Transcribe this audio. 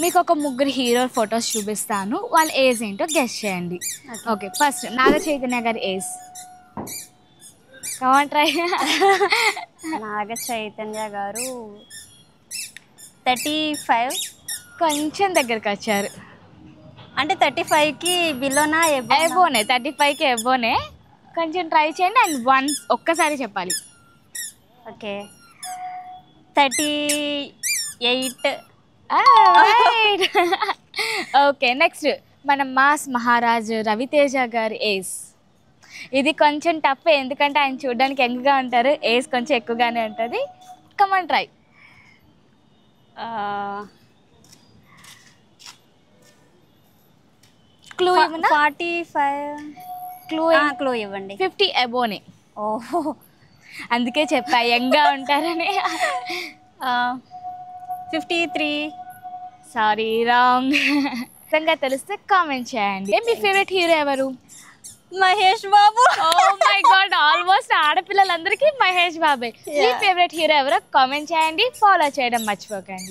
మీకు ఒక ముగ్గురు హీరో ఫొటోస్ చూపిస్తాను. వాళ్ళ ఏజ్ ఏంటో గెస్ చేయండి. ఓకే, ఫస్ట్ నాగ చైతన్య గారి ఏజ్. కమాన్ ట్రై. నాగ చైతన్య గారు 35. కొంచెం దగ్గరికి వచ్చారు. అంటే 35కి బిలోనా ఎబోనే, 35కి ఎబోనే. కొంచెం ట్రై చేయండి అండ్ వన్స్ ఒక్కసారి చెప్పాలి. ఓకే 38. ఓకే, నెక్స్ట్ మన మాస్ మహారాజ్ రవితేజ గారి ఏజ్. ఇది కొంచెం టఫ్ ఎందుకంటే ఆయన చూడడానికి యంగ్గా ఉంటారు, ఏజ్ కొంచెం ఎక్కువగానే ఉంటుంది. కమాన్ ట్రై. క్లూ ఇవ్వనా? 45. క్లూ ఇవ్వండి. 50 ఎబోనే. ఓహో, అందుకే చెప్పా యంగ్గా ఉంటారని. 53. Sorry, wrong. నిజంగా తెలిస్తే కామెంట్ చేయండి. మీ ఫేవరెట్ హీరో ఎవరు? Mahesh Babu. Oh my god, almost ఆడపిల్లలందరికీ మహేష్ బాబే. మీ ఫేవరెట్ హీరో ఎవరో కామెంట్ చేయండి. ఫాలో చేయడం మర్చిపోకండి.